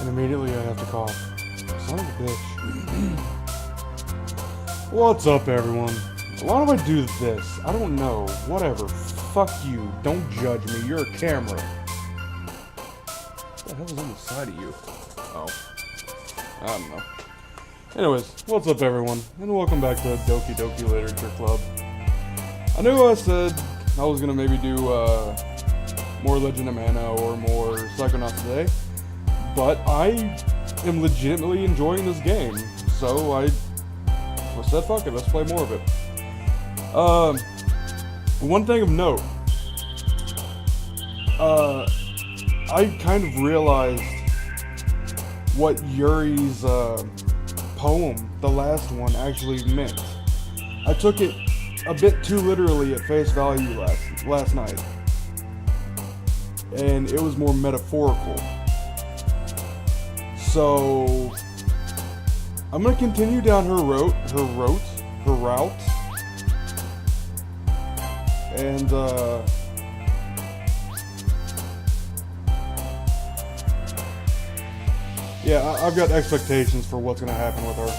And immediately I have to cough. Son of a bitch. What's up, everyone? Why do I do this? I don't know. Whatever. Fuck you. Don't judge me. You're a camera. What the hell is on the side of you? Oh. I don't know. Anyways, what's up, everyone? And welcome back to Doki Doki Literature Club. I knew I said I was gonna maybe do more Legend of Mana or more Psychonauts today, but I am legitimately enjoying this game, so I said fuck it, let's play more of it. One thing of note, I kind of realized what Yuri's poem, the last one, actually meant. I took it a bit too literally at face value last night, and it was more metaphorical. So I'm gonna continue down her route, and yeah, I've got expectations for what's gonna happen with her.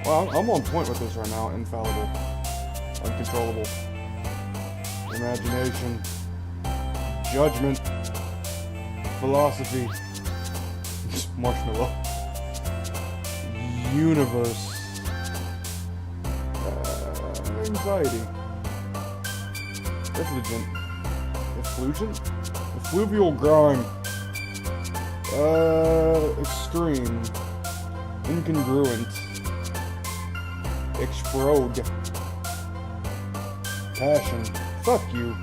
Well, I'm on point with this right now. Infallible, uncontrollable, imagination, judgment, philosophy, marshmallow, universe, anxiety, effluvial grime, extreme, incongruent, explode, passion, fuck you,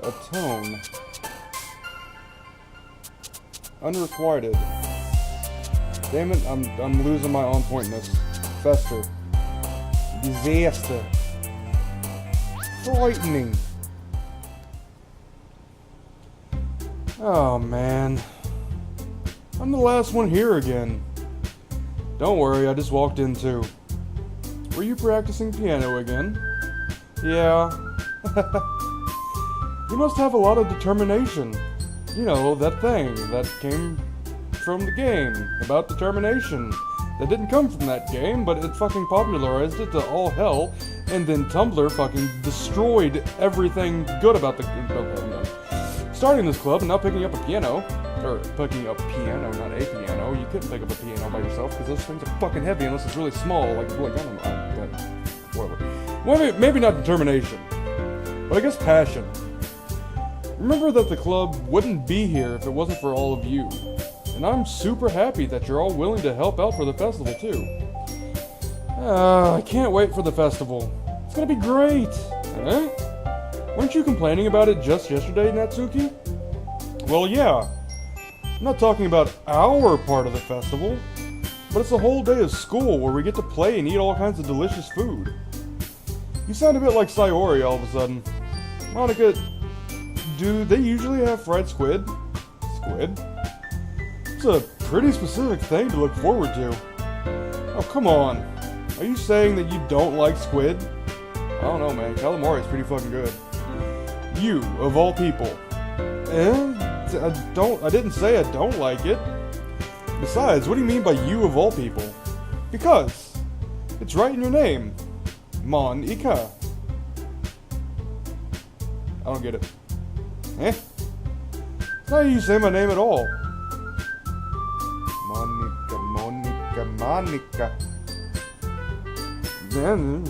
atone, unrequited, damn it, I'm losing my on pointness, fester, disaster, frightening. Oh man, I'm the last one here again. Don't worry, I just walked in too. Were you practicing piano again? Yeah. You must have a lot of determination. You know, that thing that came from the game about determination. That didn't come from that game, but it fucking popularized it to all hell, and then Tumblr fucking destroyed everything good about the... Okay, no. Starting this club and now picking up a piano. Or picking up piano, not a piano. You couldn't pick up a piano by yourself because those things are fucking heavy unless it's really small, like I don't know, but whatever. Well, maybe not determination, but I guess passion. Remember that the club wouldn't be here if it wasn't for all of you, and I'm super happy that you're all willing to help out for the festival too. I can't wait for the festival. It's gonna be great. Eh? Weren't you complaining about it just yesterday, Natsuki? Well, yeah. I'm not talking about our part of the festival, but it's a whole day of school where we get to play and eat all kinds of delicious food. You sound a bit like Sayori all of a sudden. Monica, do they usually have fried squid? Squid? It's a pretty specific thing to look forward to. Oh, come on. Are you saying that you don't like squid? I don't know, man. Calamari is pretty fucking good. You, of all people. I didn't say I don't like it. Besides, what do you mean by you of all people? Because it's right in your name. Monica. I don't get it. Eh? It's not how you say my name at all. Monica. Man.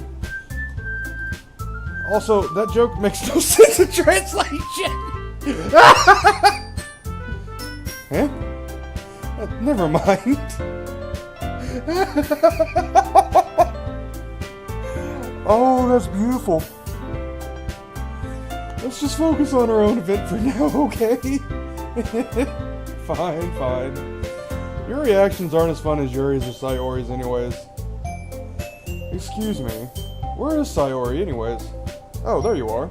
Also, that joke makes no sense in translation. Huh? Never mind. Oh, that's beautiful. Let's just focus on our own event for now, okay? Fine. Your reactions aren't as fun as Yuri's or Sayori's anyways. Excuse me. Where is Sayori anyways? Oh, there you are.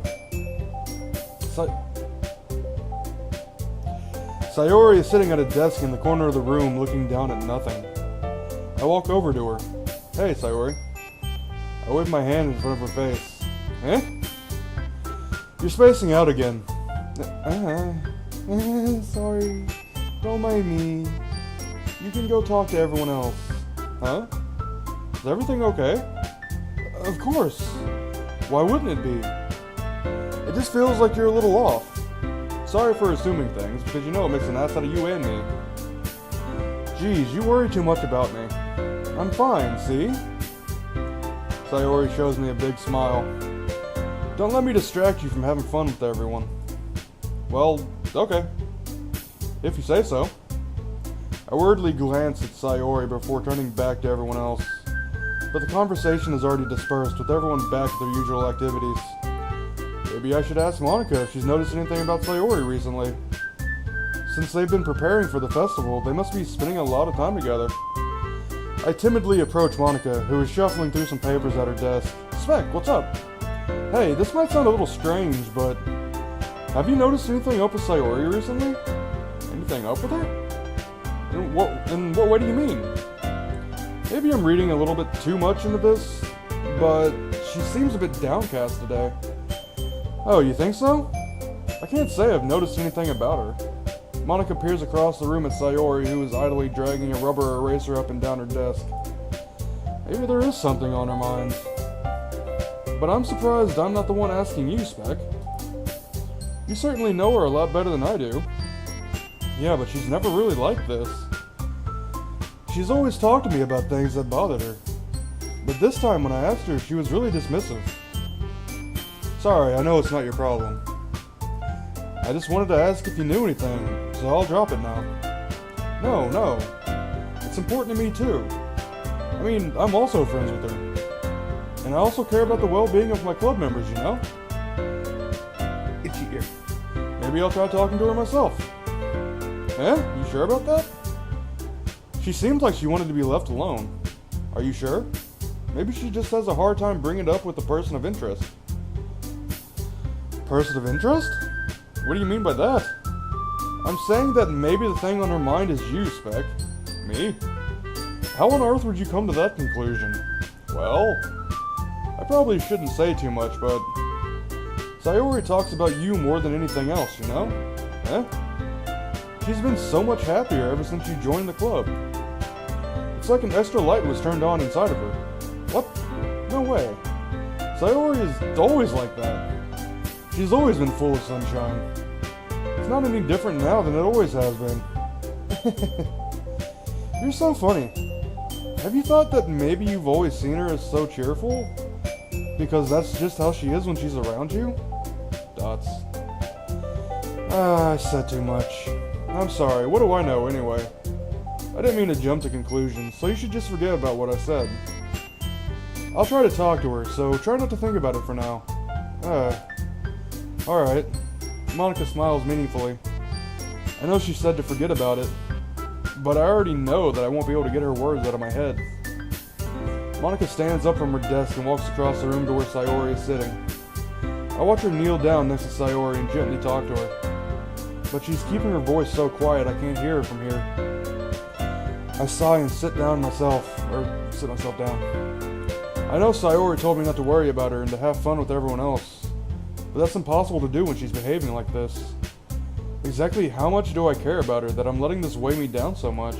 Sayori is sitting at a desk in the corner of the room looking down at nothing. I walk over to her. Hey, Sayori. I wave my hand in front of her face. Eh? You're spacing out again. Sorry. Don't mind me. You can go talk to everyone else. Huh? Is everything okay? Of course. Why wouldn't it be? It just feels like you're a little off. Sorry for assuming things, because you know it makes an ass out of you and me. Geez, you worry too much about me. I'm fine, see? Sayori shows me a big smile. Don't let me distract you from having fun with everyone. Well, okay. If you say so. I worriedly glance at Sayori before turning back to everyone else. But the conversation is already dispersed, with everyone back at their usual activities. Maybe I should ask Monica if she's noticed anything about Sayori recently. Since they've been preparing for the festival, they must be spending a lot of time together. I timidly approach Monica, who is shuffling through some papers at her desk. Spec, what's up? Hey, this might sound a little strange, but have you noticed anything up with Sayori recently? Anything up with her? In what way do you mean? Maybe I'm reading a little bit too much into this, but she seems a bit downcast today. Oh, you think so? I can't say I've noticed anything about her. Monica peers across the room at Sayori, who is idly dragging a rubber eraser up and down her desk. Maybe there is something on her mind. But I'm surprised I'm not the one asking you, Spec. You certainly know her a lot better than I do. Yeah, but she's never really like this. She's always talked to me about things that bothered her. But this time when I asked her, she was really dismissive. Sorry, I know it's not your problem. I just wanted to ask if you knew anything, so I'll drop it now. No. It's important to me too. I mean, I'm also friends with her. And I also care about the well-being of my club members, you know? Itchy ear. Maybe I'll try talking to her myself. Eh? You sure about that? She seemed like she wanted to be left alone. Are you sure? Maybe she just has a hard time bringing it up with the person of interest. Person of interest? What do you mean by that? I'm saying that maybe the thing on her mind is you, Spec. Me? How on earth would you come to that conclusion? Well, I probably shouldn't say too much, but Sayori talks about you more than anything else, you know? Eh? She's been so much happier ever since you joined the club. It's like an extra light was turned on inside of her. What? No way. Sayori is always like that. She's always been full of sunshine. It's not any different now than it always has been. You're so funny. Have you thought that maybe you've always seen her as so cheerful? Because that's just how she is when she's around you? Dots. I said too much. I'm sorry, what do I know anyway? I didn't mean to jump to conclusions, so you should just forget about what I said. I'll try to talk to her, so try not to think about it for now. Alright. Monica smiles meaningfully. I know she said to forget about it, but I already know that I won't be able to get her words out of my head. Monica stands up from her desk and walks across the room to where Sayori is sitting. I watch her kneel down next to Sayori and gently talk to her. But she's keeping her voice so quiet I can't hear her from here. I sigh and sit myself down. I know Sayori told me not to worry about her and to have fun with everyone else, but that's impossible to do when she's behaving like this. Exactly how much do I care about her that I'm letting this weigh me down so much?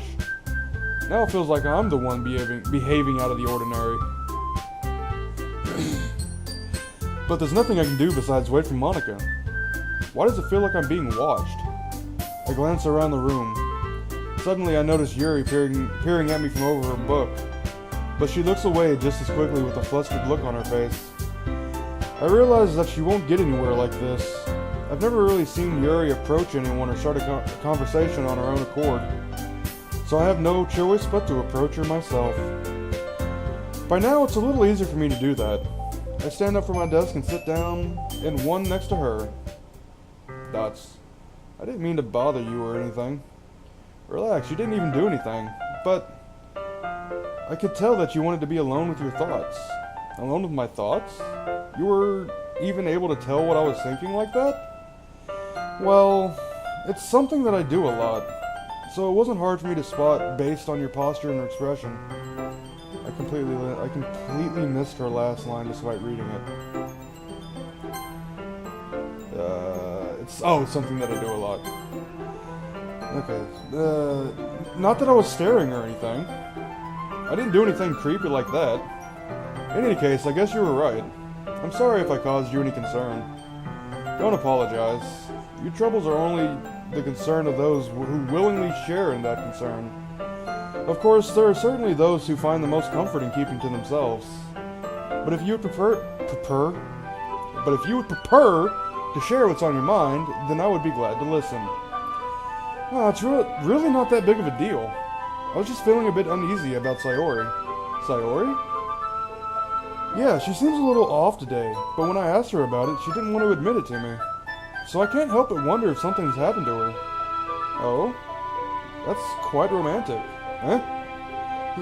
Now it feels like I'm the one behaving out of the ordinary. But there's nothing I can do besides wait for Monica. Why does it feel like I'm being watched? I glance around the room. Suddenly I notice Yuri peering at me from over her book, but she looks away just as quickly with a flustered look on her face. I realize that she won't get anywhere like this. I've never really seen Yuri approach anyone or start a conversation on her own accord, so I have no choice but to approach her myself. By now it's a little easier for me to do that. I stand up from my desk and sit down in one next to her. Dots. I didn't mean to bother you or anything. Relax, you didn't even do anything. But I could tell that you wanted to be alone with your thoughts. Alone with my thoughts? You were even able to tell what I was thinking like that? Well, it's something that I do a lot, so it wasn't hard for me to spot based on your posture and expression. I completely missed her last line despite reading it. It's something that I do a lot. Okay, not that I was staring or anything. I didn't do anything creepy like that. In any case, I guess you were right. I'm sorry if I caused you any concern. Don't apologize. Your troubles are only the concern of those who willingly share in that concern. Of course, there are certainly those who find the most comfort in keeping to themselves. But if you would prefer to share what's on your mind, then I would be glad to listen. It's really not that big of a deal. I was just feeling a bit uneasy about Sayori. Sayori? Yeah, she seems a little off today, but when I asked her about it, she didn't want to admit it to me. So I can't help but wonder if something's happened to her. Oh? That's quite romantic. Huh?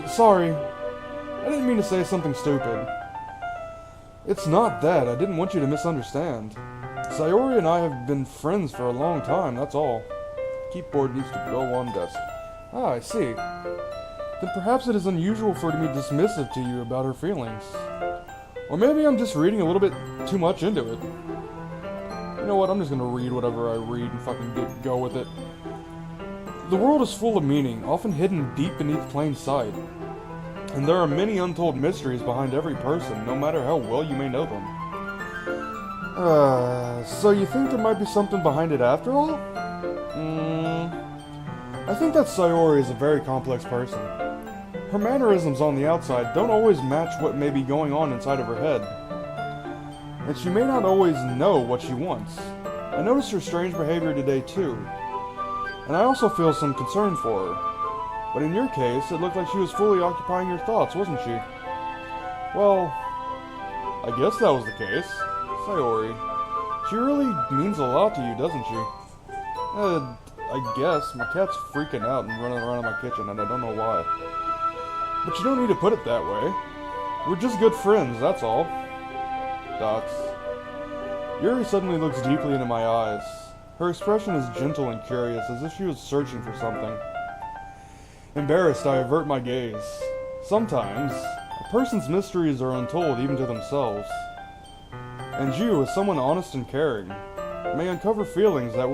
Sorry. I didn't mean to say something stupid. It's not that. I didn't want you to misunderstand. Sayori and I have been friends for a long time, that's all. Keyboard needs to go on desk. Ah, I see. Then perhaps it is unusual for me to be dismissive to you about her feelings. Or maybe I'm just reading a little bit too much into it. You know what, I'm just gonna read whatever I read and fucking go with it. The world is full of meaning, often hidden deep beneath plain sight. And there are many untold mysteries behind every person, no matter how well you may know them. So you think there might be something behind it after all? I think that Sayori is a very complex person. Her mannerisms on the outside don't always match what may be going on inside of her head. And she may not always know what she wants. I noticed her strange behavior today too. And I also feel some concern for her. But in your case, it looked like she was fully occupying your thoughts, wasn't she? Well, I guess that was the case. Sayori, she really means a lot to you, doesn't she? I guess. My cat's freaking out and running around in my kitchen, and I don't know why. But you don't need to put it that way. We're just good friends, that's all. Dots. Yuri suddenly looks deeply into my eyes. Her expression is gentle and curious, as if she was searching for something. Embarrassed, I avert my gaze. Sometimes, a person's mysteries are untold even to themselves. And you, as someone honest and caring, may uncover feelings that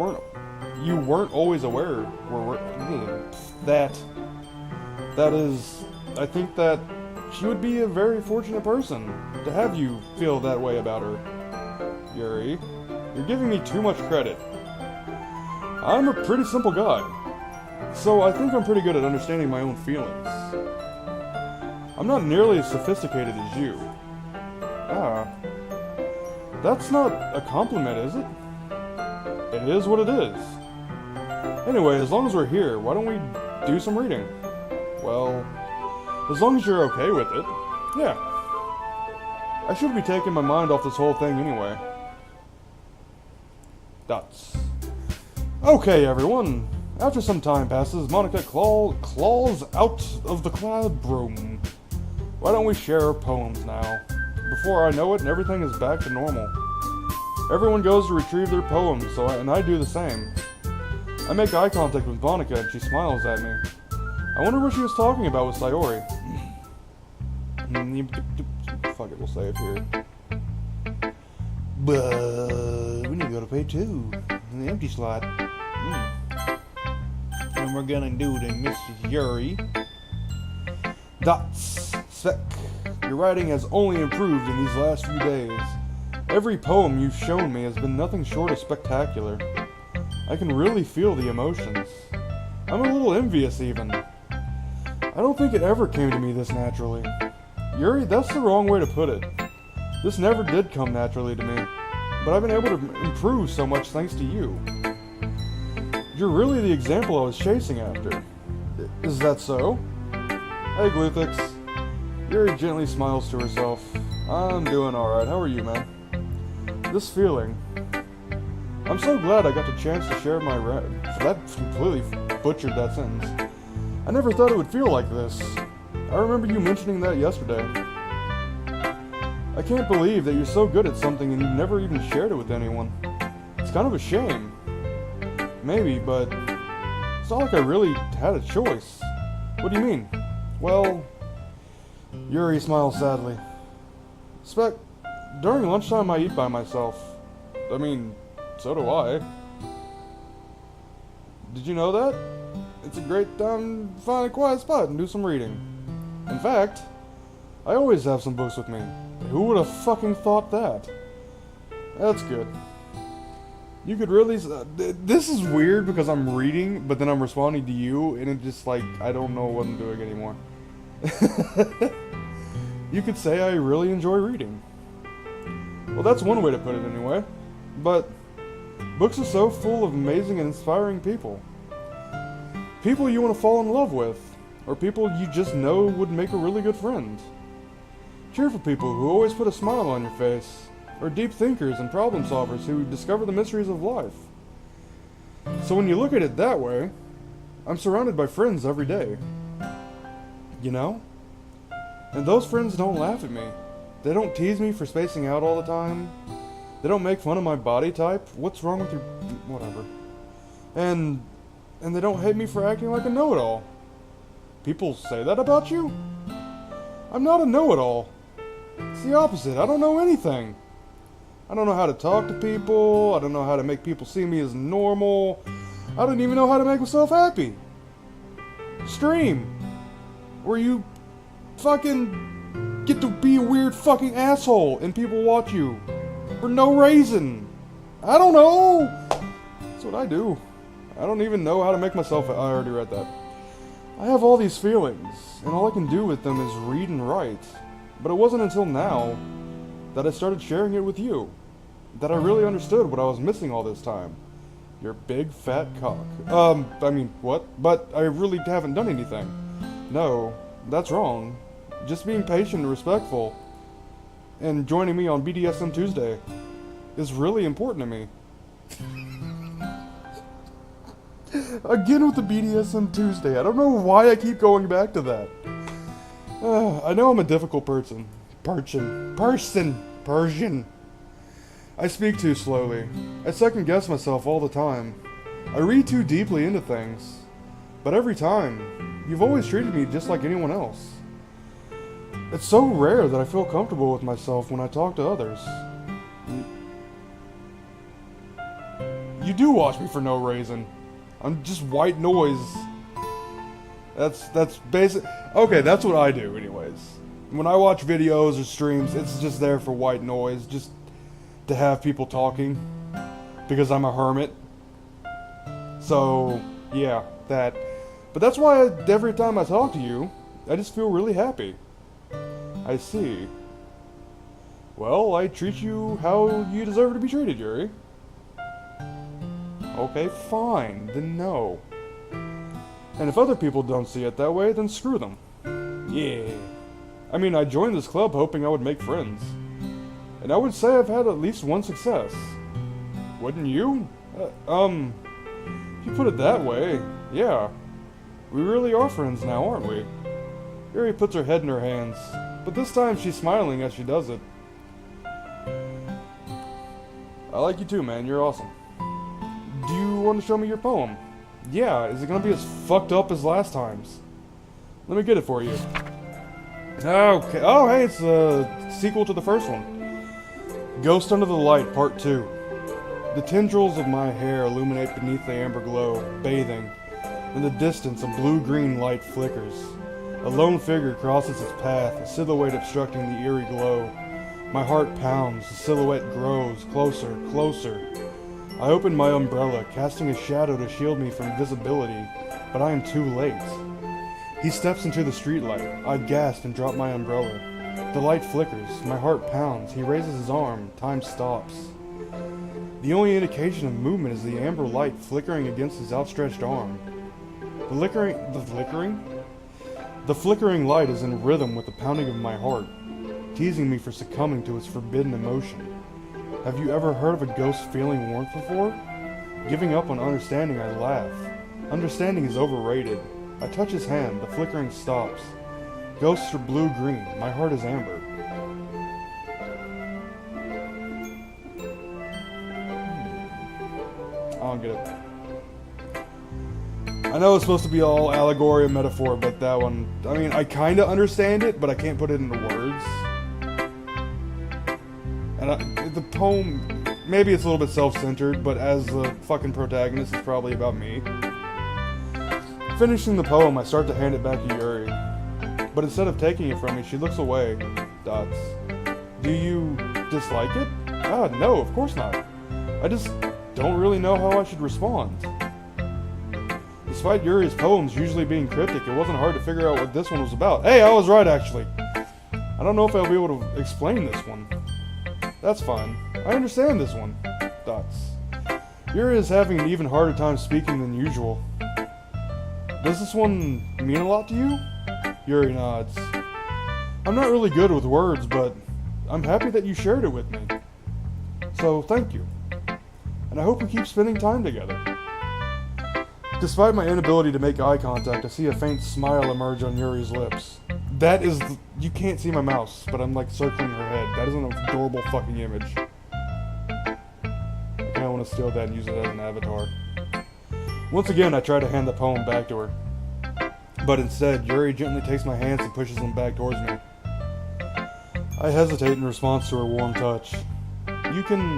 you weren't always aware were that is, I think that she would be a very fortunate person to have you feel that way about her. Yuri, you're giving me too much credit. I'm a pretty simple guy, so I think I'm pretty good at understanding my own feelings. I'm not nearly as sophisticated as you. That's not a compliment, is it? It is what it is. Anyway, as long as we're here, why don't we do some reading? Well, as long as you're okay with it. Yeah. I should be taking my mind off this whole thing anyway. Dots. Okay, everyone. After some time passes, Monica claws out of the cloud room. Why don't we share our poems now? Before I know it, everything is back to normal. Everyone goes to retrieve their poems, and I do the same. I make eye contact with Monica, and she smiles at me. I wonder what she was talking about with Sayori. Fuck it, we'll save here. But we need to go to page 2, in the empty slot. And we're gonna do the Mrs. Yuri. Dots. Sec. Your writing has only improved in these last few days. Every poem you've shown me has been nothing short of spectacular. I can really feel the emotions. I'm a little envious even. I don't think it ever came to me this naturally. Yuri, that's the wrong way to put it. This never did come naturally to me, but I've been able to improve so much thanks to you. You're really the example I was chasing after. Is that so? Hey, Gluthix. Yuri gently smiles to herself. I'm doing alright. How are you, man? This feeling. I'm so glad I got the chance to share my that completely butchered that sentence. I never thought it would feel like this. I remember you mentioning that yesterday. I can't believe that you're so good at something and you've never even shared it with anyone. It's kind of a shame. Maybe, but it's not like I really had a choice. What do you mean? Well, Yuri smiles sadly. Spec, during lunchtime I eat by myself. I mean, so do I. Did you know that? It's a great time to find a quiet spot and do some reading. In fact, I always have some books with me. Who would have fucking thought that? That's good. You could really... this is weird because I'm reading, but then I'm responding to you, and it's just like, I don't know what I'm doing anymore. You could say I really enjoy reading. Well, that's one way to put it anyway. But books are so full of amazing and inspiring people. People you want to fall in love with, or people you just know would make a really good friend. Cheerful people who always put a smile on your face, or deep thinkers and problem solvers who discover the mysteries of life. So when you look at it that way, I'm surrounded by friends every day. You know? And those friends don't laugh at me. They don't tease me for spacing out all the time. They don't make fun of my body type. What's wrong with your... whatever. And they don't hate me for acting like a know-it-all. People say that about you? I'm not a know-it-all. It's the opposite. I don't know anything. I don't know how to talk to people. I don't know how to make people see me as normal. I don't even know how to make myself happy. Stream. Where you fucking get to be a weird fucking asshole and people watch you. For no reason. I don't know. That's what I do. I don't even know how to make myself... I already read that. I have all these feelings, and all I can do with them is read and write. But it wasn't until now that I started sharing it with you that I really understood what I was missing all this time. Your big fat cock. I mean, what? But I really haven't done anything. No, that's wrong. Just being patient and respectful and joining me on BDSM Tuesday is really important to me. Again with the BDSM Tuesday. I don't know why I keep going back to that. I know I'm a difficult person. Persian. I speak too slowly. I second guess myself all the time. I read too deeply into things. But every time, you've always treated me just like anyone else. It's so rare that I feel comfortable with myself when I talk to others. You do watch me for no reason. I'm just white noise. That's basic. Okay, that's what I do anyways. When I watch videos or streams, it's just there for white noise, just to have people talking, because I'm a hermit. So, yeah, that. But that's why every time I talk to you, I just feel really happy. I see. Well, I treat you how you deserve to be treated, Yuri. Okay, fine, then no. And if other people don't see it that way, then screw them. Yeah. I mean, I joined this club hoping I would make friends. And I would say I've had at least one success. Wouldn't you? If you put it that way, yeah. We really are friends now, aren't we? Yuri puts her head in her hands, but this time she's smiling as she does it. I like you too, man. You're awesome. Do you want to show me your poem? Yeah, is it gonna be as fucked up as last time's? Let me get it for you. Okay. Oh, hey, it's a sequel to the first one. Ghost Under the Light, Part 2. The tendrils of my hair illuminate beneath the amber glow, bathing. In the distance, a blue-green light flickers. A lone figure crosses its path, a silhouette obstructing the eerie glow. My heart pounds, the silhouette grows, closer, closer. I open my umbrella, casting a shadow to shield me from visibility, but I am too late. He steps into the streetlight. I gasp and drop my umbrella. The light flickers, my heart pounds, he raises his arm, time stops. The only indication of movement is the amber light flickering against his outstretched arm. The flickering light is in rhythm with the pounding of my heart, teasing me for succumbing to its forbidden emotion. Have you ever heard of a ghost feeling warmth before? Giving up on understanding, I laugh. Understanding is overrated. I touch his hand, the flickering stops. Ghosts are blue-green, my heart is amber. I don't get it. I know it's supposed to be all allegory and metaphor, but that one, I mean, I kinda understand it, but I can't put it into words. And the poem, maybe it's a little bit self-centered, but as the fucking protagonist, it's probably about me. Finishing the poem, I start to hand it back to Yuri. But instead of taking it from me, she looks away. Dots. Do you dislike it? Ah, no, of course not. I just don't really know how I should respond. Despite Yuri's poems usually being cryptic, it wasn't hard to figure out what this one was about. Hey, I was right, actually. I don't know if I'll be able to explain this one. That's fine. I understand this one. Dots. Yuri is having an even harder time speaking than usual. Does this one mean a lot to you? Yuri nods. I'm not really good with words, but I'm happy that you shared it with me. So, thank you. And I hope we keep spending time together. Despite my inability to make eye contact, I see a faint smile emerge on Yuri's lips. That is... You can't see my mouse, but I'm like circling her head. That is an adorable fucking image. I kinda want to steal that and use it as an avatar. Once again, I try to hand the poem back to her. But instead, Yuri gently takes my hands and pushes them back towards me. I hesitate in response to her warm touch. You can,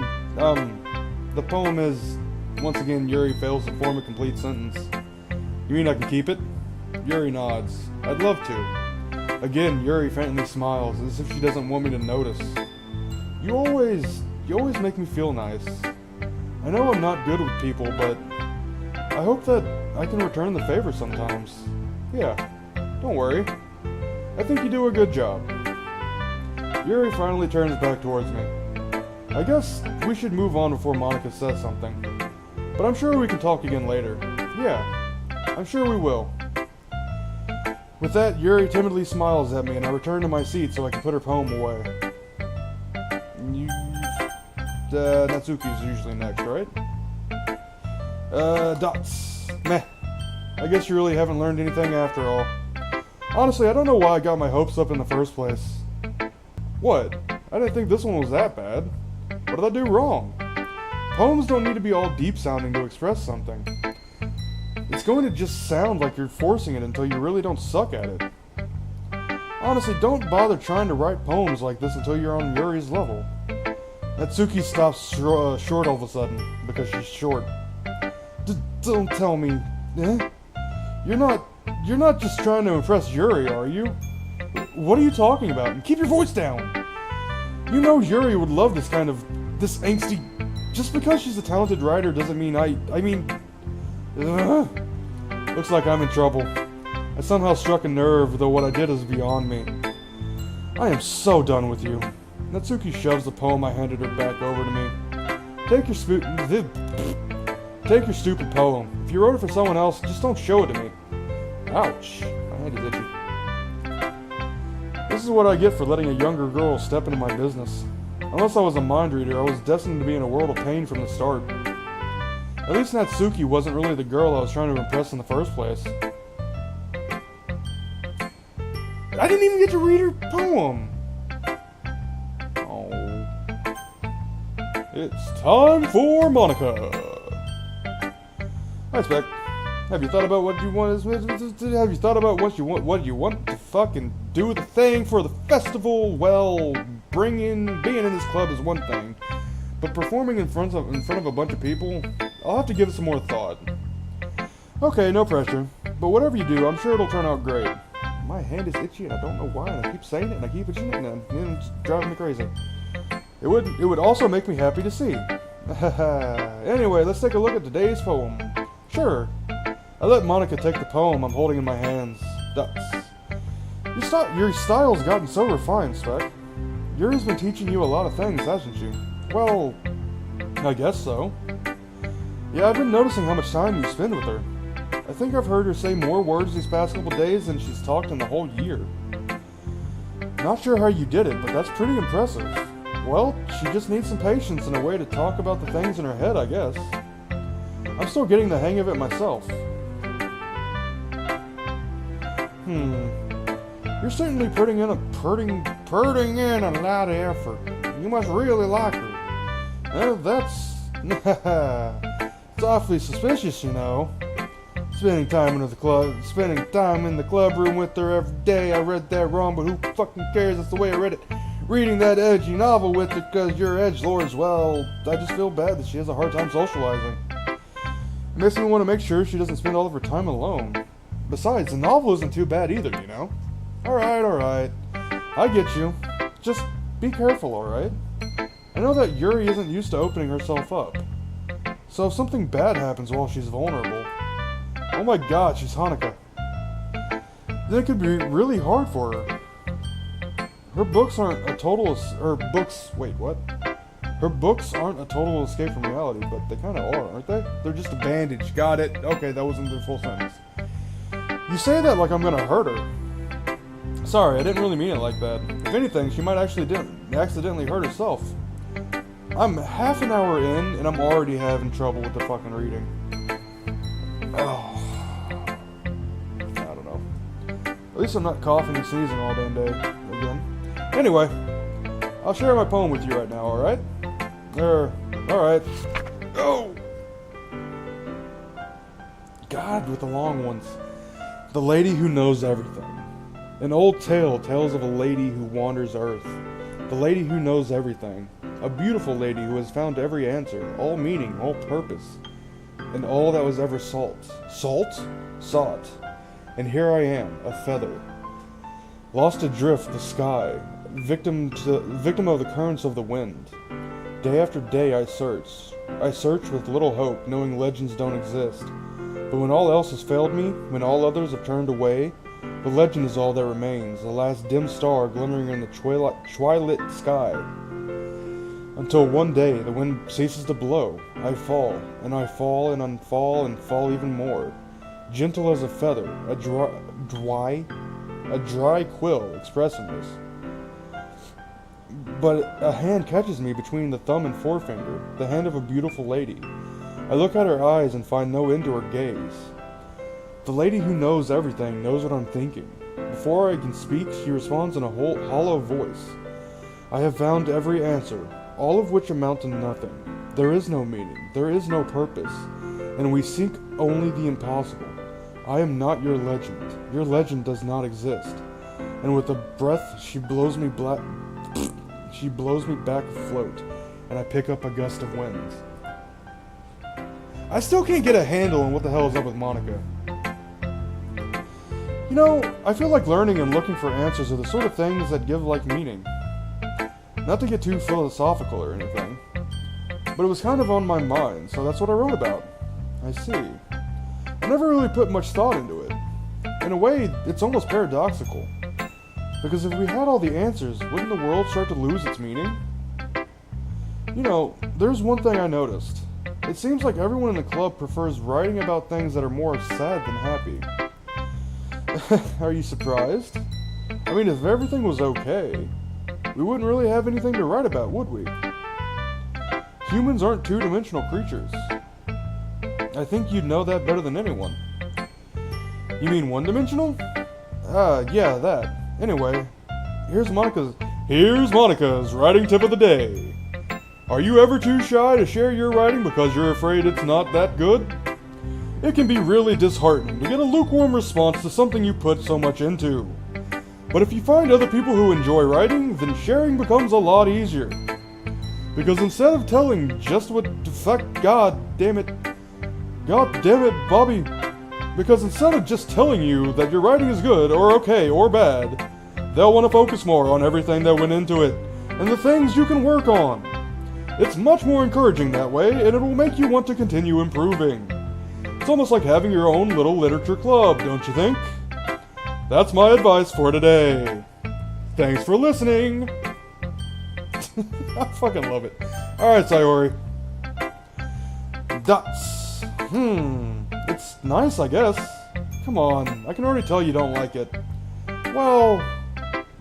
the poem is... Once again, Yuri fails to form a complete sentence. You mean I can keep it? Yuri nods. I'd love to. Again, Yuri faintly smiles, as if she doesn't want me to notice. You always make me feel nice. I know I'm not good with people, but I hope that I can return the favor sometimes. Yeah, don't worry. I think you do a good job. Yuri finally turns back towards me. I guess we should move on before Monica says something. But I'm sure we can talk again later. Yeah, I'm sure we will. With that, Yuri timidly smiles at me and I return to my seat so I can put her poem away. Natsuki's usually next, right? Dots. Meh. I guess you really haven't learned anything after all. Honestly, I don't know why I got my hopes up in the first place. What? I didn't think this one was that bad. What did I do wrong? Poems don't need to be all deep sounding to express something. It's going to just sound like you're forcing it until you really don't suck at it. Honestly, don't bother trying to write poems like this until you're on Yuri's level. Natsuki stops short all of a sudden, because she's short. Don't tell me, eh? You're not just trying to impress Yuri, are you? What are you talking about? And keep your voice down! You know Yuri would love this angsty... Just because she's a talented writer doesn't mean Looks like I'm in trouble. I somehow struck a nerve, though what I did is beyond me. I am so done with you. Natsuki shoves the poem I handed her back over to me. Take your stupid poem. If you wrote it for someone else, just don't show it to me. Ouch. My hand is itchy. This is what I get for letting a younger girl step into my business. Unless I was a mind reader, I was destined to be in a world of pain from the start. At least Natsuki wasn't really the girl I was trying to impress in the first place. I didn't even get to read her poem! Oh. It's time for Monica! Hi, Spec. Have you thought about what you want? Have you thought about what you want to fucking do the thing for the festival? Well, being in this club is one thing, but performing in front of a bunch of people, I'll have to give it some more thought. Okay, no pressure, but whatever you do, I'm sure it'll turn out great. My hand is itchy and I don't know why, and I keep saying it and I keep itching it and it's driving me crazy. It would also make me happy to see. Anyway, let's take a look at today's poem. Sure. I let Monica take the poem I'm holding in my hands. Dots. Your style's gotten so refined, Spec. Yuri's been teaching you a lot of things, hasn't she? Well, I guess so. Yeah, I've been noticing how much time you spend with her. I think I've heard her say more words these past couple days than she's talked in the whole year. Not sure how you did it, but that's pretty impressive. Well, she just needs some patience and a way to talk about the things in her head, I guess. I'm still getting the hang of it myself. You're certainly putting in a lot of effort. You must really like her. That's... it's awfully suspicious, you know. Spending time in the club room with her every day. I read that wrong, but who fucking cares? That's the way I read it. Reading that edgy novel with her because you're edgelords, well, I just feel bad that she has a hard time socializing. It makes me want to make sure she doesn't spend all of her time alone. Besides, the novel isn't too bad either, you know? Alright. I get you. Just be careful, alright? I know that Yuri isn't used to opening herself up. So if something bad happens while she's vulnerable... Oh my god, she's Hanukkah. Then it could be really hard for her. Her books aren't a total... Her books aren't a total escape from reality, but they kind of are, aren't they? They're just a bandage. Got it. Okay, that wasn't the full sentence. You say that like I'm gonna hurt her. Sorry, I didn't really mean it like that. If anything, she might actually accidentally hurt herself. I'm half an hour in, and I'm already having trouble with the fucking reading. Oh. I don't know. At least I'm not coughing and sneezing all damn day again. Anyway, I'll share my poem with you right now, alright? Alright. Oh! God, with the long ones. The Lady Who Knows Everything. An old tale tells of a lady who wanders Earth. The Lady Who Knows Everything. A beautiful lady who has found every answer, all meaning, all purpose, and all that was ever sought. Sought. And here I am, a feather. Lost adrift the sky, victim of the currents of the wind. Day after day I search with little hope, knowing legends don't exist. But when all else has failed me, when all others have turned away, the legend is all that remains, the last dim star glimmering in the twilit sky. Until one day the wind ceases to blow, I fall, and unfall, and fall even more. Gentle as a feather, a dry quill expressing this. But a hand catches me between the thumb and forefinger, the hand of a beautiful lady. I look at her eyes and find no end to her gaze. The lady who knows everything knows what I'm thinking. Before I can speak, she responds in a hollow voice. I have found every answer, all of which amount to nothing. There is no meaning, there is no purpose, and we seek only the impossible. I am not your legend. Your legend does not exist. And with a breath, she blows me back afloat, and I pick up a gust of wind. I still can't get a handle on what the hell is up with Monica. You know, I feel like learning and looking for answers are the sort of things that give like meaning. Not to get too philosophical or anything, but it was kind of on my mind, so that's what I wrote about. I see. I never really put much thought into it. In a way, it's almost paradoxical. Because if we had all the answers, wouldn't the world start to lose its meaning? You know, there's one thing I noticed. It seems like everyone in the club prefers writing about things that are more sad than happy. Are you surprised? I mean, if everything was okay, we wouldn't really have anything to write about, would we? Humans aren't two-dimensional creatures. I think you'd know that better than anyone. You mean one-dimensional? Yeah, that. Anyway, here's Monica's writing tip of the day. Are you ever too shy to share your writing because you're afraid it's not that good? It can be really disheartening to get a lukewarm response to something you put so much into. But if you find other people who enjoy writing, then sharing becomes a lot easier. Because instead of telling just what the fuck, God damn it, Bobby. Because instead of just telling you that your writing is good, or okay, or bad, they'll want to focus more on everything that went into it, and the things you can work on. It's much more encouraging that way, and it will make you want to continue improving. It's almost like having your own little literature club, don't you think? That's my advice for today. Thanks for listening. I fucking love it. Alright, Sayori. Dots. It's nice, I guess. Come on, I can already tell you don't like it. Well,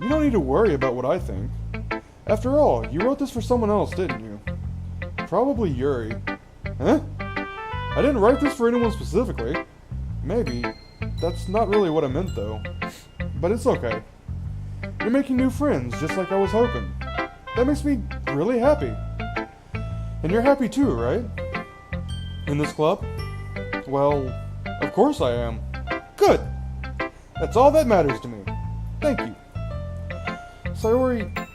you don't need to worry about what I think. After all, you wrote this for someone else, didn't you? Probably Yuri. Huh? I didn't write this for anyone specifically. Maybe. That's not really what I meant, though. But it's okay. You're making new friends, just like I was hoping. That makes me really happy. And you're happy too, right? In this club? Well, of course I am. Good! That's all that matters to me. Thank you. Sayori,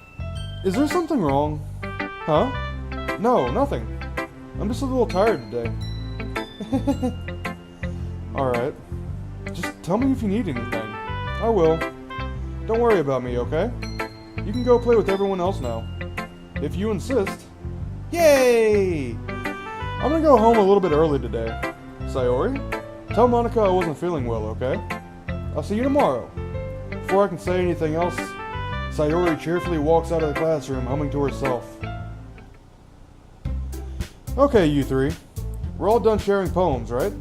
is there something wrong? Huh? No, nothing. I'm just a little tired today. Alright. Just tell me if you need anything. I will. Don't worry about me, okay? You can go play with everyone else now. If you insist. Yay! I'm gonna go home a little bit early today. Sayori, tell Monica I wasn't feeling well, okay? I'll see you tomorrow. Before I can say anything else, Sayori cheerfully walks out of the classroom, humming to herself. Okay, you three. We're all done sharing poems, right?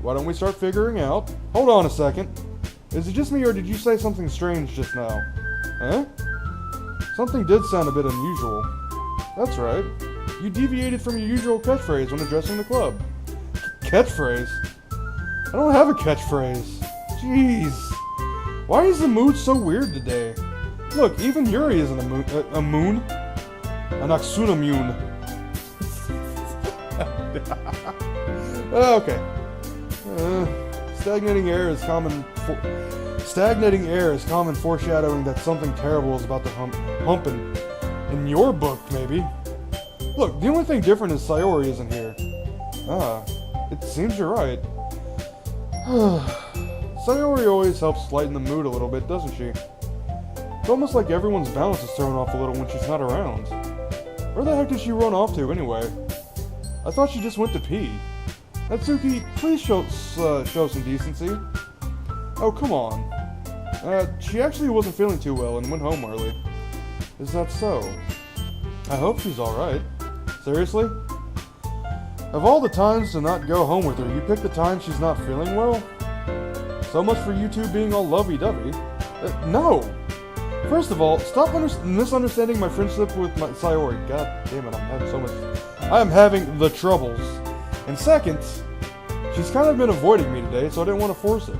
Why don't we start figuring out... Hold on a second. Is it just me or did you say something strange just now? Huh? Something did sound a bit unusual. That's right. You deviated from your usual catchphrase when addressing the club. Catchphrase? I don't have a catchphrase. Jeez. Why is the mood so weird today? Look, even Yuri isn't a moon. An Aksunamune. Okay. Stagnating air is common foreshadowing that something terrible is about to hump in your book, maybe. Look, the only thing different is Sayori isn't here. Ah, it seems you're right. Sayori always helps lighten the mood a little bit, doesn't she? It's almost like everyone's balance is thrown off a little when she's not around. Where the heck did she run off to, anyway? I thought she just went to pee. Natsuki, please show some decency. Oh, come on. She actually wasn't feeling too well and went home early. Is that so? I hope she's alright. Seriously? Of all the times to not go home with her, you picked the time she's not feeling well? So much for you two being all lovey-dovey. No! First of all, stop misunderstanding my friendship with my Sayori. God damn it, I am having the troubles. And second, she's kind of been avoiding me today, so I didn't want to force it.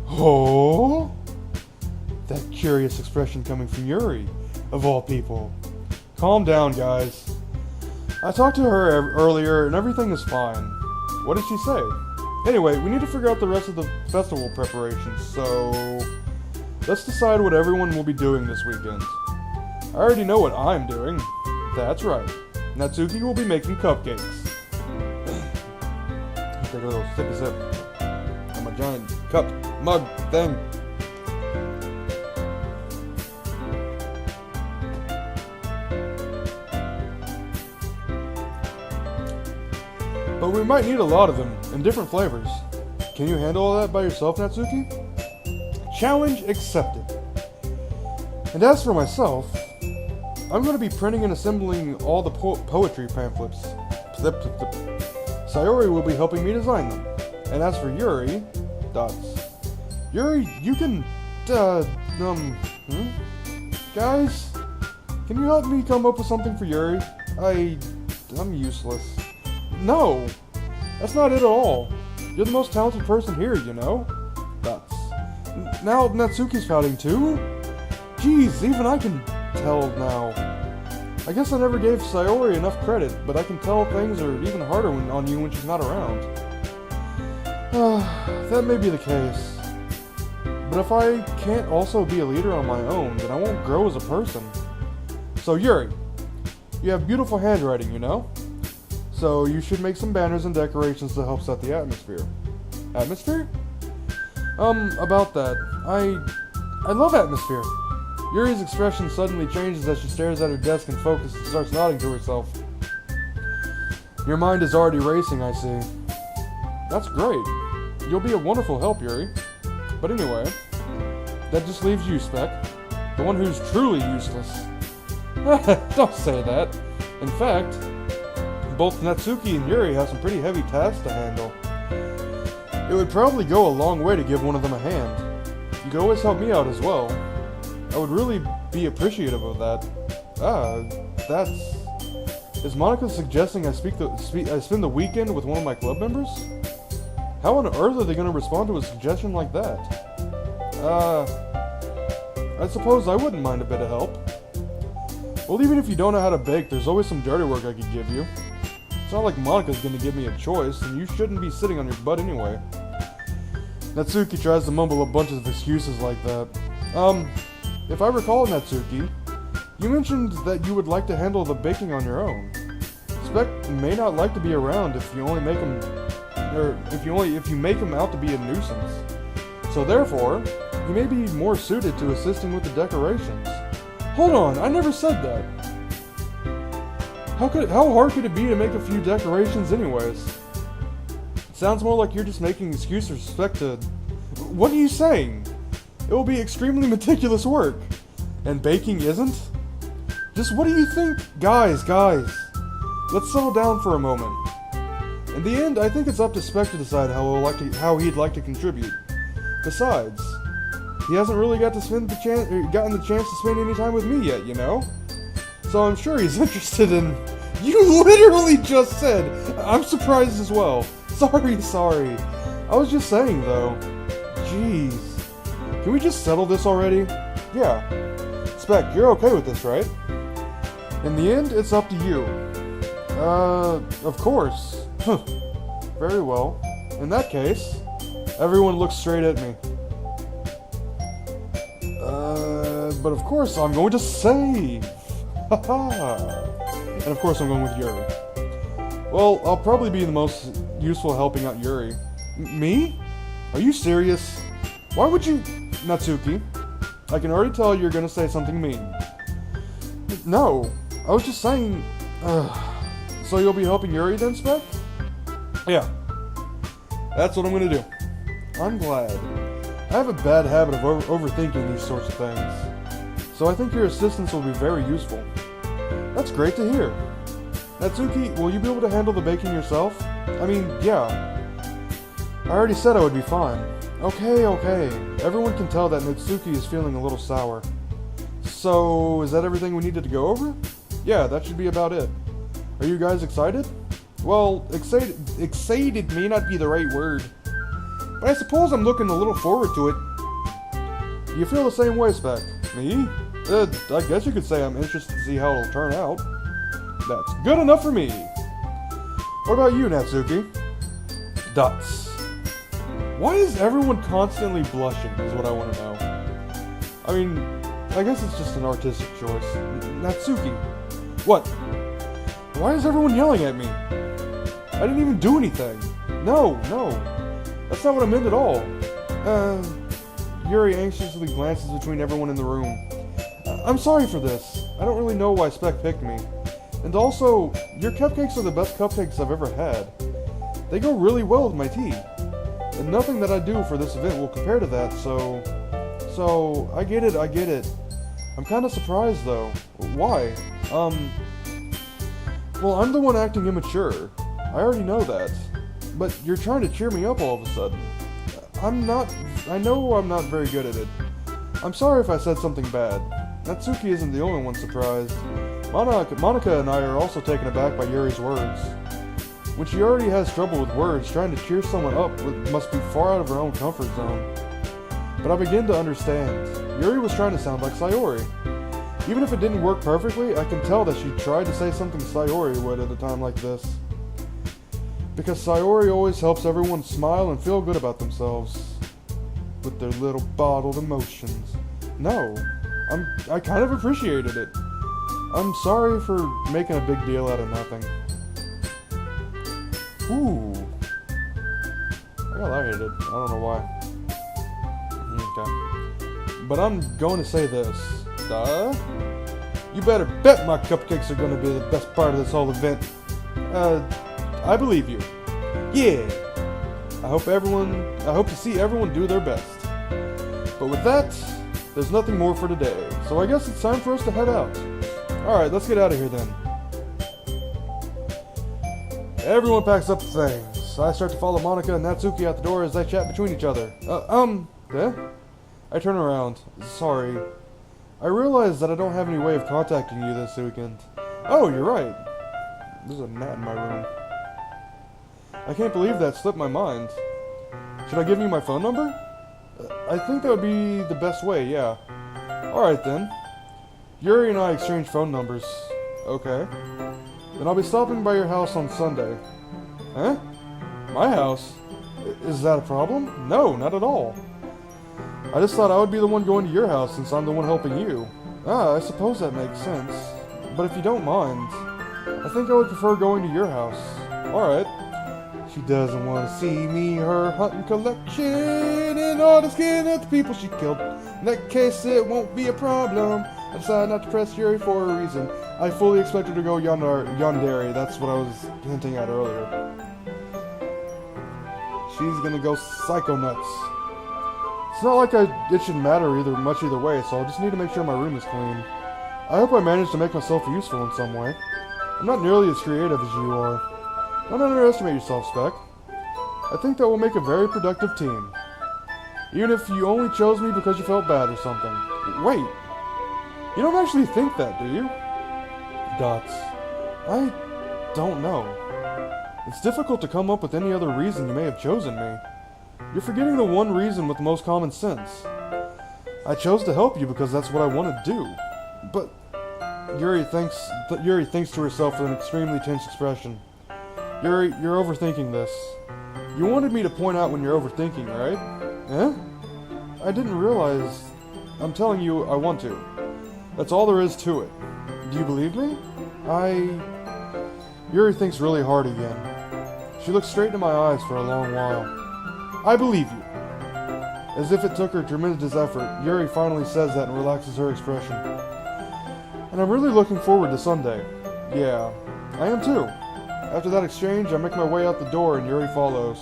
Oh? That curious expression coming from Yuri, of all people. Calm down, guys. I talked to her earlier, and everything is fine. What did she say? Anyway, we need to figure out the rest of the festival preparations, so... let's decide what everyone will be doing this weekend. I already know what I'm doing. That's right. Natsuki will be making cupcakes. Take a little sticky sip on my giant cup mug thing. But we might need a lot of them, in different flavors. Can you handle all that by yourself, Natsuki? Challenge accepted. And as for myself, I'm going to be printing and assembling all the poetry pamphlets. Sayori will be helping me design them. And as for Yuri, Yuri, you can, Guys, can you help me come up with something for Yuri? I'm useless. No! That's not it at all. You're the most talented person here, you know? Now Natsuki's pouting too? Jeez, even I can tell now. I guess I never gave Sayori enough credit, but I can tell things are even harder on you when she's not around. That may be the case. But if I can't also be a leader on my own, then I won't grow as a person. So Yuri, you have beautiful handwriting, you know? So you should make some banners and decorations to help set the atmosphere. Atmosphere? About that. I love atmosphere. Yuri's expression suddenly changes as she stares at her desk and focuses and starts nodding to herself. Your mind is already racing, I see. That's great. You'll be a wonderful help, Yuri. But anyway, that just leaves you, Spec. The one who's truly useless. Don't say that. In fact, both Natsuki and Yuri have some pretty heavy tasks to handle. It would probably go a long way to give one of them a hand. You could always help me out as well. I would really be appreciative of that. Is Monica suggesting I spend the weekend with one of my club members? How on earth are they going to respond to a suggestion like that? I suppose I wouldn't mind a bit of help. Well, even if you don't know how to bake, there's always some dirty work I could give you. It's not like Monica's going to give me a choice, and you shouldn't be sitting on your butt anyway. Natsuki tries to mumble a bunch of excuses like that. If I recall, Natsuki, you mentioned that you would like to handle the baking on your own. Spec may not like to be around if you only make him or if you make him out to be a nuisance. So therefore, he may be more suited to assisting with the decorations. Hold on, I never said that. How hard could it be to make a few decorations anyways? It sounds more like you're just making excuses with respect to... What are you saying? It will be extremely meticulous work. And baking isn't? Just what do you think? Guys, let's settle down for a moment. In the end, I think it's up to Spec to decide how he'd like to contribute. Besides, he hasn't really gotten the chance to spend any time with me yet, you know? So I'm sure he's interested in... You literally just said, I'm surprised as well. Sorry. I was just saying, though. Jeez. Can we just settle this already? Yeah. Spec, you're okay with this, right? In the end, it's up to you. Of course. Very well. In that case, everyone looks straight at me. But of course I'm going to save! Haha! And of course I'm going with Yuri. Well, I'll probably be the most useful helping out Yuri. Me? Are you serious? Why would you... Natsuki, I can already tell you're gonna say something mean. No, I was just saying... So you'll be helping Yuri then, Spec? Yeah. That's what I'm gonna do. I'm glad. I have a bad habit of overthinking these sorts of things. So I think your assistance will be very useful. That's great to hear. Natsuki, will you be able to handle the baking yourself? I mean, yeah. I already said I would be fine. Okay. Everyone can tell that Natsuki is feeling a little sour. So, is that everything we needed to go over? Yeah, that should be about it. Are you guys excited? Well, excited may not be the right word. But I suppose I'm looking a little forward to it. You feel the same way, Spec? Me? I guess you could say I'm interested to see how it'll turn out. That's good enough for me. What about you, Natsuki? Dots. Why is everyone constantly blushing, is what I want to know. I mean, I guess it's just an artistic choice. Natsuki. What? Why is everyone yelling at me? I didn't even do anything. No. That's not what I meant at all. Yuri anxiously glances between everyone in the room. I'm sorry for this. I don't really know why Spec picked me. And also, your cupcakes are the best cupcakes I've ever had. They go really well with my tea. And nothing that I do for this event will compare to that, so, I get it. I'm kind of surprised, though. Why? Well, I'm the one acting immature. I already know that. But you're trying to cheer me up all of a sudden. I know I'm not very good at it. I'm sorry if I said something bad. Natsuki isn't the only one surprised. Monica and I are also taken aback by Yuri's words. When she already has trouble with words, trying to cheer someone up must be far out of her own comfort zone. But I begin to understand. Yuri was trying to sound like Sayori. Even if it didn't work perfectly, I can tell that she tried to say something Sayori would at a time like this. Because Sayori always helps everyone smile and feel good about themselves. With their little bottled emotions. No, I kind of appreciated it. I'm sorry for making a big deal out of nothing. Ooh. I got lightheaded. I don't know why. Okay. But I'm going to say this. You better bet my cupcakes are going to be the best part of this whole event. I believe you. Yeah. I hope to see everyone do their best. But with that, there's nothing more for today. So I guess it's time for us to head out. Alright, let's get out of here then. Everyone packs up the things. I start to follow Monica and Natsuki out the door as they chat between each other. I turn around. Sorry. I realize that I don't have any way of contacting you this weekend. Oh, you're right. There's a gnat in my room. I can't believe that slipped my mind. Should I give you my phone number? I think that would be the best way, yeah. Alright then. Yuri and I exchange phone numbers. Okay. Then I'll be stopping by your house on Sunday. Huh? My house? Is that a problem? No, not at all. I just thought I would be the one going to your house since I'm the one helping you. I suppose that makes sense. But if you don't mind, I think I would prefer going to your house. Alright. She doesn't want to see me, her hunting collection, and all the skin of the people she killed. In that case, it won't be a problem. I decided not to press Yuri for a reason. I fully expected her to go yandere. That's what I was hinting at earlier. She's gonna go psycho nuts. It's not like it should matter much either way, so I just need to make sure my room is clean. I hope I managed to make myself useful in some way. I'm not nearly as creative as you are. Don't underestimate yourself, Spec. I think that will make a very productive team. Even if you only chose me because you felt bad or something. Wait! You don't actually think that, do you? Dots. I don't know. It's difficult to come up with any other reason you may have chosen me. You're forgetting the one reason with the most common sense. I chose to help you because that's what I want to do. But Yuri thinks to herself with an extremely tense expression. Yuri, you're overthinking this. You wanted me to point out when you're overthinking, right? Eh? I didn't realize. I'm telling you, I want to. That's all there is to it. Do you believe me? Yuri thinks really hard again. She looks straight into my eyes for a long while. I believe you. As if it took her tremendous effort, Yuri finally says that and relaxes her expression. And I'm really looking forward to Sunday. Yeah, I am too. After that exchange, I make my way out the door and Yuri follows.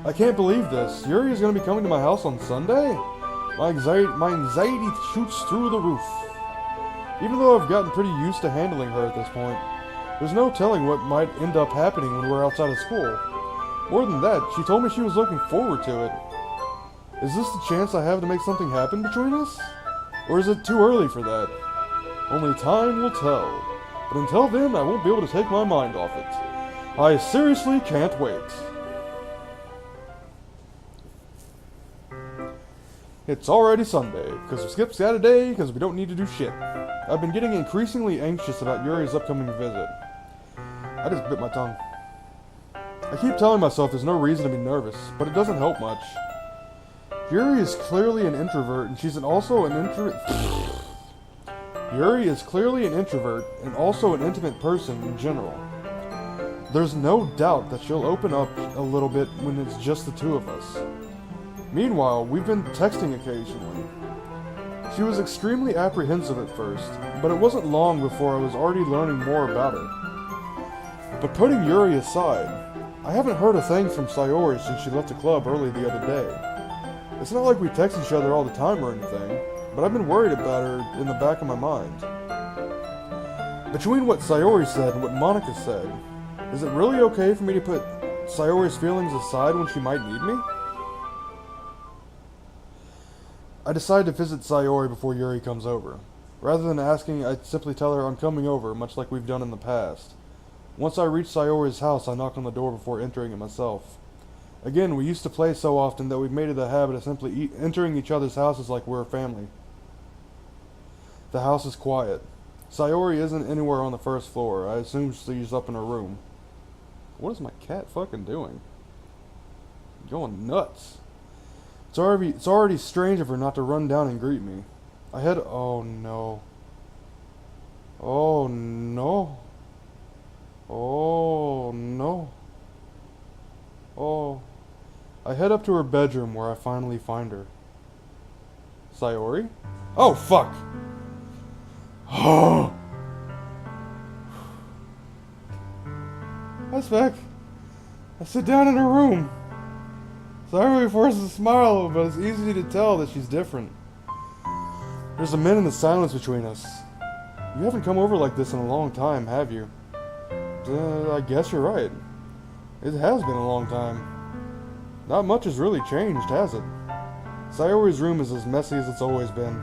I can't believe this. Yuri is going to be coming to my house on Sunday? My anxiety shoots through the roof. Even though I've gotten pretty used to handling her at this point, there's no telling what might end up happening when we're outside of school. More than that, she told me she was looking forward to it. Is this the chance I have to make something happen between us? Or is it too early for that? Only time will tell. But until then, I won't be able to take my mind off it. I seriously can't wait. It's already Sunday, because we skipped Saturday, because we don't need to do shit. I've been getting increasingly anxious about Yuri's upcoming visit. I just bit my tongue. I keep telling myself there's no reason to be nervous, but it doesn't help much. Yuri is clearly an introvert, and she's also an Yuri is clearly an introvert, and also an intimate person in general. There's no doubt that she'll open up a little bit when it's just the two of us. Meanwhile, we've been texting occasionally. She was extremely apprehensive at first, but it wasn't long before I was already learning more about her. But putting Yuri aside, I haven't heard a thing from Sayori since she left the club early the other day. It's not like we text each other all the time or anything, but I've been worried about her in the back of my mind. Between what Sayori said and what Monica said, is it really okay for me to put Sayori's feelings aside when she might need me? I decide to visit Sayori before Yuri comes over. Rather than asking, I simply tell her I'm coming over, much like we've done in the past. Once I reach Sayori's house, I knock on the door before entering it myself. Again, we used to play so often that we've made it a habit of simply entering each other's houses like we're a family. The house is quiet. Sayori isn't anywhere on the first floor. I assume she's up in her room. What is my cat fucking doing? Going nuts. It's already strange of her not to run down and greet me. Oh no. Oh no. Oh no. Oh. I head up to her bedroom where I finally find her. Sayori? Oh fuck! Oh! That's back. I sit down in her room. Sayori forces a smile, but it's easy to tell that she's different. There's a minute of silence between us. You haven't come over like this in a long time, have you? I guess you're right. It has been a long time. Not much has really changed, has it? Sayori's room is as messy as it's always been.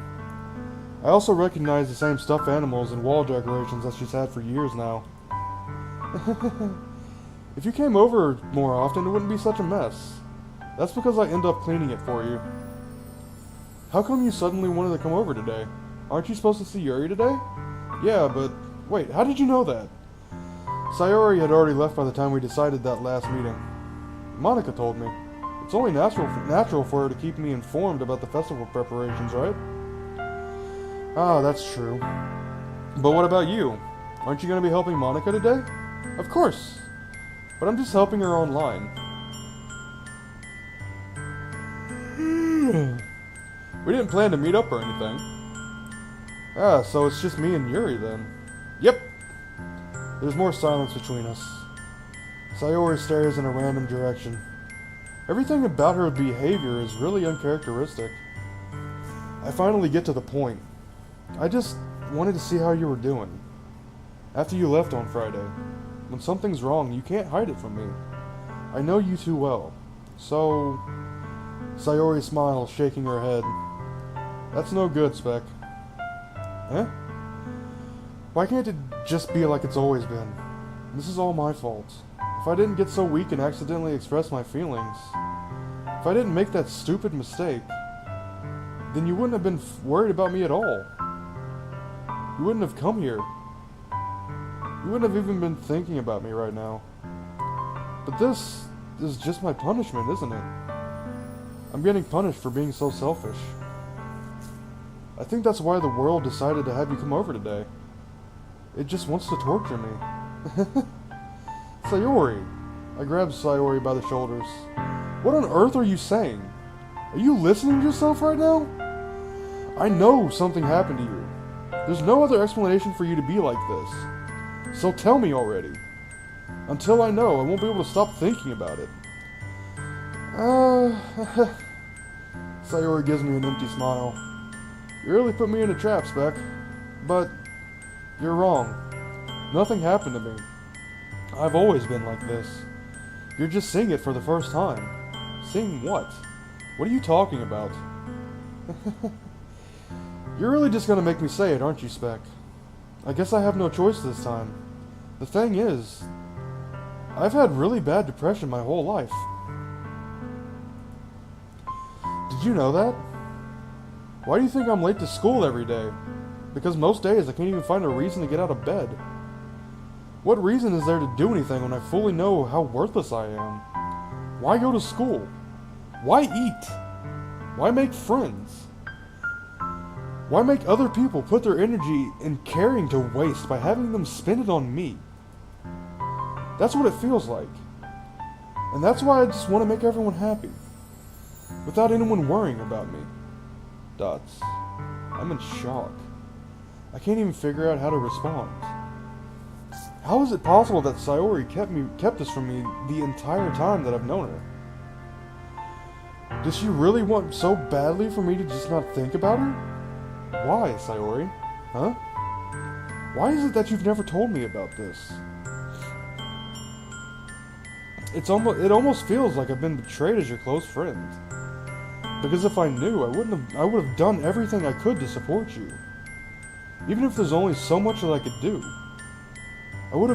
I also recognize the same stuffed animals and wall decorations that she's had for years now. If you came over more often, it wouldn't be such a mess. That's because I end up cleaning it for you. How come you suddenly wanted to come over today? Aren't you supposed to see Yuri today? Yeah, but wait, how did you know that? Sayori had already left by the time we decided that last meeting. Monica told me. It's only natural for her to keep me informed about the festival preparations, right? Ah, that's true. But what about you? Aren't you going to be helping Monica today? Of course! but I'm just helping her online. We didn't plan to meet up or anything. Ah, so it's just me and Yuri then. Yep. There's more silence between us. Sayori stares in a random direction. Everything about her behavior is really uncharacteristic. I finally get to the point. I just wanted to see how you were doing. After you left on Friday. When something's wrong, you can't hide it from me. I know you too well. So... Sayori smiles, shaking her head. That's no good, Spec. Eh? Why can't it just be like it's always been? This is all my fault. If I didn't get so weak and accidentally express my feelings, if I didn't make that stupid mistake, then you wouldn't have been worried about me at all. You wouldn't have come here. You wouldn't have even been thinking about me right now. But this is just my punishment, isn't it? I'm getting punished for being so selfish. I think that's why the world decided to have you come over today. It just wants to torture me. Sayori! I grabbed Sayori by the shoulders. What on earth are you saying? Are you listening to yourself right now? I know something happened to you. There's no other explanation for you to be like this. So tell me already. Until I know, I won't be able to stop thinking about it. Sayori gives me an empty smile. You really put me in a trap, Spec. But you're wrong. Nothing happened to me. I've always been like this. You're just seeing it for the first time. Seeing what? What are you talking about? You're really just gonna make me say it, aren't you, Spec? I guess I have no choice this time. The thing is, I've had really bad depression my whole life. Did you know that? Why do you think I'm late to school every day? Because most days I can't even find a reason to get out of bed. What reason is there to do anything when I fully know how worthless I am? Why go to school? Why eat? Why make friends? Why make other people put their energy and caring to waste by having them spend it on me? That's what it feels like. And that's why I just want to make everyone happy. Without anyone worrying about me. Dots. I'm in shock. I can't even figure out how to respond. How is it possible that Sayori kept this from me the entire time that I've known her? Does she really want so badly for me to just not think about her? Why, Sayori? Huh? Why is it that you've never told me about this? It almost feels like I've been betrayed as your close friend. Because if I knew, I would have done everything I could to support you. Even if there's only so much that I could do. I would have